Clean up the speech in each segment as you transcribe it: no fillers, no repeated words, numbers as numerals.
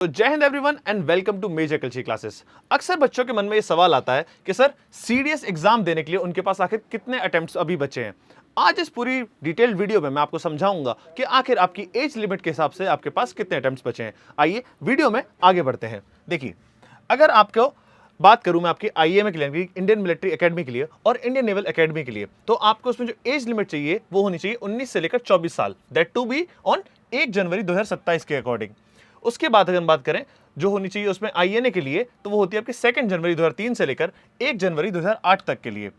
तो जय हिंद everyone and welcome to major culture classes. अक्सर बच्चों के मन में ये सवाल आता है कि सर सीडीएस एग्जाम देने के लिए उनके पास आखिर कितने अटेम्प्ट्स अभी बचे हैं। आज इस पूरी डिटेल्ड वीडियो में मैं आपको समझाऊंगा कि आखिर आपकी एज लिमिट के हिसाब से आपके पास कितने अटेम्प्ट्स बचे हैं। आइए वीडियो में आगे बढ़ते हैं। देखिए, अगर आपको बात करूं मैं आपकी आईएमए के लिए, इंडियन मिलिट्री एकेडमी के लिए और इंडियन नेवल एकेडमी के लिए, तो आपको उसमें जो एज लिमिट चाहिए वो होनी चाहिए 19 से लेकर 24 साल, दैट टू बी ऑन 1 जनवरी 2027 के अकॉर्डिंग। उसके बाद अगर हम बात करें जो होनी चाहिए उसमें आईएनए के लिए, तो वो होती है आपकी 2 जनवरी 2003 से लेकर 1 जनवरी 2008 तक के लिए।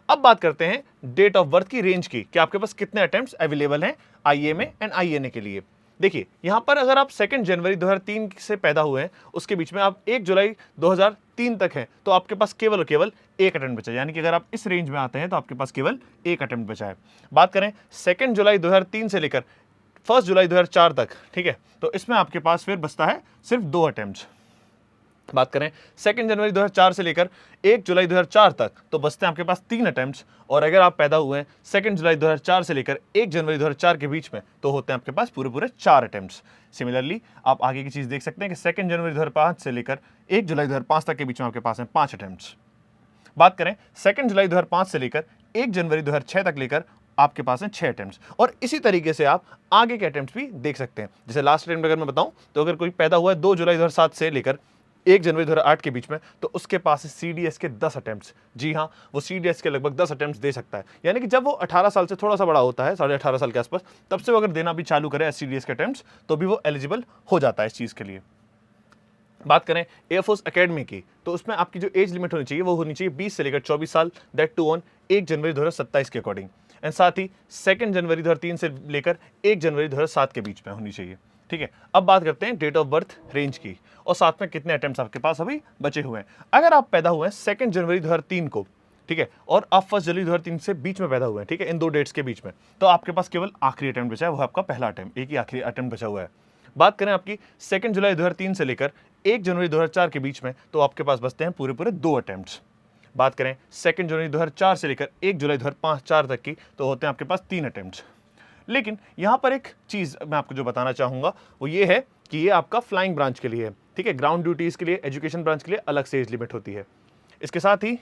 अब बात करते हैं डेट ऑफ बर्थ की रेंज की, कि आपके पास कितने अटेम्प्ट्स अवेलेबल हैं आईएमए एंड आईएनए के लिए। देखिए, यहां पर अगर आप 2 जनवरी 2003 से पैदा हुए हैं, उसके बीच में आप 1 जुलाई 2003 तक हैं, तो आपके पास केवल और केवल एक अटेम्प्ट बचा है। यानी कि अगर आप इस रेंज में आते हैं तो आपके पास केवल एक अटेम्प्ट बचा है। बात करें 2 जुलाई 2003 से लेकर 1 जुलाई 2004 तक, ठीक है, तो इसमें आपके पास फिर बचता है सिर्फ 2 अटेम्प्ट्स। बात करें 2 जनवरी 2004 से लेकर 1 जुलाई 2004 तक, तो बचते हैं आपके पास 3 अटेम्प्ट्स। और अगर आप पैदा हुए हैं 2 जुलाई 2004 से लेकर 1 जनवरी 2004 के बीच में, तो होते हैं आपके पास पूरे 4 अटेम्प्ट्स। सिमिलरली आप आगे की चीज देख सकते हैं कि 2 जनवरी 2005 से लेकर 1 जुलाई 2005 तक के बीच में आपके पास हैं 5 अटेम्प्ट्स। बात करें 2 जुलाई 2005 से लेकर 1 जनवरी 2006 तक लेकर आपके पास हैं 6 अटेम्प्ट्स। और इसी तरीके से आप आगे के अटेम्प्ट्स भी देख सकते हैं। जैसे लास्ट अटेम्प्ट अगर मैं बताऊं, तो अगर कोई पैदा हुआ है 2 जुलाई 2007 से लेकर 1 जनवरी 2008 के बीच में, तो उसके पास है सीडीएस के 10 अटेम्प्ट्स। जी हाँ, वो सीडीएस के लगभग 10 अटेम्प्ट्स दे सकता है। यानी कि जब वो 18 साल से थोड़ा सा बड़ा होता है, 18.5 साल के आसपास, तब से वो अगर देना भी चालू करे सीडीएस के अटेम्प्ट्स, तो भी वो एलिजिबल हो जाता है इस चीज के लिए। बात करें एयरफोर्स एकेडमी की, तो उसमें आपकी जो एज लिमिट होनी चाहिए वो होनी चाहिए 20 से लेकर 24 साल, दैट टू ऑन 1 जनवरी 2027 के अकॉर्डिंग। एंड साथ ही 2 जनवरी 2003 से लेकर 1 जनवरी 2007 के बीच में होनी चाहिए। ठीक है, अब बात करते हैं डेट ऑफ बर्थ रेंज की और साथ में कितने अटेम्प्ट्स आपके पास अभी बचे हुए हैं। अगर आप पैदा हुए हैं 2 जनवरी 2003 को, ठीक है, और आप 1 जनवरी 2003 से बीच में पैदा हुए हैं, ठीक है, इन 2 डेट्स के बीच में, तो आपके पास केवल आखिरी अटेम्प्ट बचा है, वो आपका पहला अटेम्प्ट, एक ही आखिरी अटेम्प्ट बचा हुआ है। बात करें आपकी 2 जुलाई 2003 से लेकर 1 जनवरी 2004 के बीच में, तो आपके पास बचते हैं पूरे 2 अटेम्प्ट्स। बात करें 2 जनवरी 2004 से लेकर 1 जुलाई 2005 तक की, तो होते हैं आपके पास 3 अटेम्प्ट्स। लेकिन यहां पर एक चीज मैं आपको जो बताना चाहूंगा वो ये है कि ये आपका फ्लाइंग ब्रांच के लिए है, ठीक है, ग्राउंड ड्यूटीज के लिए, एजुकेशन ब्रांच के लिए अलग से एज लिमिट होती है। इसके साथ ही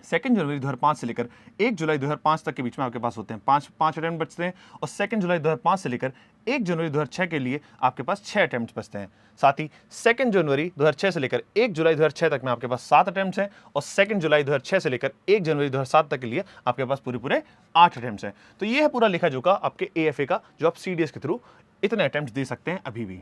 2 जनवरी 2005 से लेकर 1 जुलाई 2005 तक के बीच में आपके पास होते हैं पांच अटेम्प्ट बचते हैं। और 2 जुलाई 2005 से लेकर 1 जनवरी 2006 के लिए आपके पास 6 अटेम्प्ट बचते हैं। साथ ही 2 जनवरी 2006 से लेकर 1 जुलाई 2006 तक में आपके पास 7 अटेम्प्ट हैं। और 2 जुलाई 2006 से लेकर 1 जनवरी 2007 तक के लिए आपके पास पूरे 8 अटेम्प्ट्स हैं। तो ये है पूरा लिखा जोखा आपके एएफए का, जो आप सीडीएस के थ्रू इतने अटेम्प्ट दे सकते हैं अभी भी।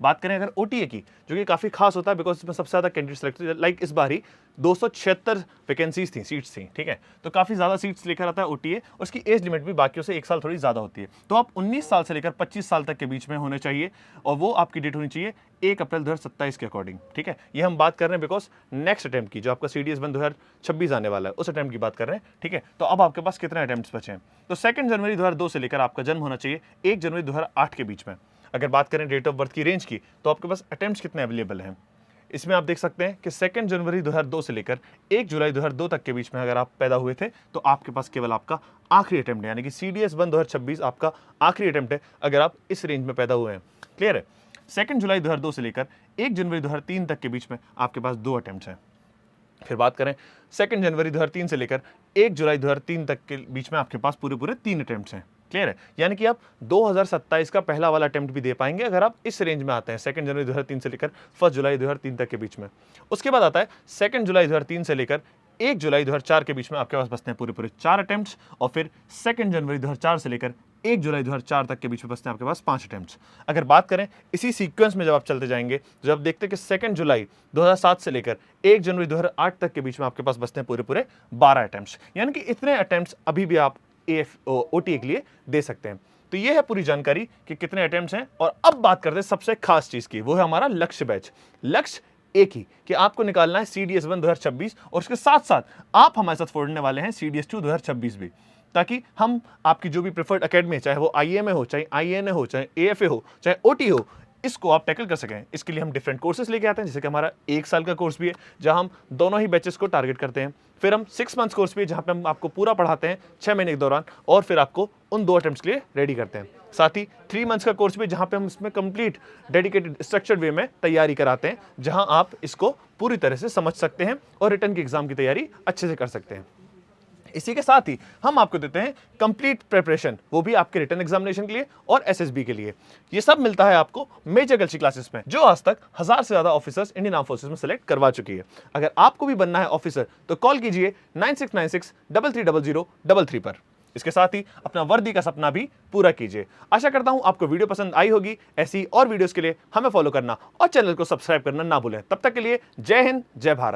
बात करें अगर ओटीए की, जो कि काफी खास होता है बिकॉज इसमें सबसे ज्यादा कैंडिडेट सेलेक्ट, लाइक इस बार ही 276 वैकेंसीज थी, सीट्स थी, ठीक है, तो काफी ज्यादा सीट्स लेकर आता है ओटीए। और उसकी एज लिमिट भी बाकियों से 1 साल थोड़ी ज्यादा होती है, तो आप 19 साल से लेकर 25 साल तक के बीच में होने चाहिए। और वो आपकी डेट होनी चाहिए 1 अप्रैल 2027 के अकॉर्डिंग, ठीक है। ये हम बात कर रहे हैं बिकॉज नेक्स्ट अटेम्प्ट की, जो आपका सीडीएस 2026 आने वाला है, उस अटेम्प्ट की बात कर रहे हैं, ठीक है। तो अब आपके पास कितने अटेम्प्ट्स बचे हैं, तो 2 जनवरी 2002 से लेकर आपका जन्म होना चाहिए 1 जनवरी 2008 के बीच में। अगर बात करें डेट ऑफ बर्थ की रेंज की, तो आपके पास अटेम्प्ट्स कितने अवेलेबल हैं, इसमें आप देख सकते हैं कि 2 जनवरी 2002 से लेकर 1 जुलाई 2002 तक के बीच में अगर आप पैदा हुए थे, तो आपके पास केवल आपका आखिरी अटेम्प्ट है, यानी कि सीडीएस 1 2026 आपका आखिरी अटेम्प्ट है अगर आप इस रेंज में पैदा हुए हैं। क्लियर है। 2 जुलाई 2002 से लेकर 1 जनवरी 2003 तक के बीच में आपके पास 2 अटेम्प्ट्स हैं। फिर बात करें 2 जनवरी 2003 से लेकर 1 जुलाई 2003 तक के बीच में आपके पास पूरे 3 अटेम्प्ट्स हैं। क्लियर है, यानी कि आप 2027 का पहला वाला अटेम्प्ट भी दे पाएंगे अगर आप इस रेंज में आते हैं 2 जनवरी 2003 से लेकर 1 जुलाई 2003 तक के बीच में। उसके बाद आता है 2 जुलाई 2003 से लेकर 1 जुलाई 2004 के बीच में आपके पास बचते हैं पूरे 4 अटेम्प्ट्स। और फिर 2 जनवरी 2004 से लेकर 1 जुलाई 2004 तक के बीच में बचते हैं आपके पास 5 अटेम्प्ट्स। अगर बात करें इसी सीक्वेंस में जब आप चलते जाएंगे, तो जब देखते हैं कि 2 जुलाई 2007 से लेकर 1 जनवरी 2008 तक के बीच में आपके पास बचते हैं पूरे 12 अटेम्प्ट्स, यानी कि इतने अटेम्प्ट्स अभी भी आप ओटीए के लिए दे सकते हैं। तो ये है पूरी जानकारी कि कितने अटेम्प्ट्स हैं। और अब बात करते हैं सबसे खास चीज की, वो है हमारा लक्ष्य बैच। लक्ष्य एक ही कि आपको निकालना है सीडीएस 1 2026 और उसके साथ साथ आप हमारे साथ फोड़ने वाले हैं सीडीएस 2 2026 भी, ताकि हम आपकी जो भी प्रेफर्ड एकेडमी, चाहे वो आईएमए हो, चाहे आईएनए हो, चाहे एएफए हो, चाहे ओटी हो, इसको आप टैकल कर सकें, इसके लिए हम डिफरेंट कोर्सेज लेके आते हैं, जैसे कि हमारा 1 साल का कोर्स भी है जहां हम दोनों ही बैचेस को टारगेट करते हैं। फिर हम 6 मंथ्स कोर्स भी है जहां पे हम आपको पूरा पढ़ाते हैं 6 महीने के दौरान, और फिर आपको उन 2 अटेम्प्ट्स के लिए रेडी करते हैं। साथ ही 3 मंथ्स का कोर्स भी जहां पे हम इसमें कंप्लीट डेडिकेटेड स्ट्रक्चर्ड वे में तैयारी कराते हैं, जहां आप इसको पूरी तरह से समझ सकते हैं और रिटर्न की एग्जाम की तैयारी अच्छे से कर सकते हैं। इसी के साथ ही हम आपको देते हैं कंप्लीट प्रिपरेशन, वो भी आपके रिटर्न एग्जामिनेशन के लिए और एसएसबी के लिए। ये सब मिलता है आपको मेजर गलची क्लासेस में, जो आज तक 1000 से ज्यादा ऑफिसर्स इंडियन आर्म फोर्सेस में सेलेक्ट करवा चुकी है। अगर आपको भी बनना है ऑफिसर तो कॉल कीजिए 9696330033 पर। इसके साथ ही अपना वर्दी का सपना भी पूरा कीजिए। आशा करता हूं आपको वीडियो पसंद आई होगी। ऐसी और वीडियोस के लिए हमें फॉलो करना और चैनल को सब्सक्राइब करना ना भूलें। तब तक के लिए जय हिंद, जय भारत।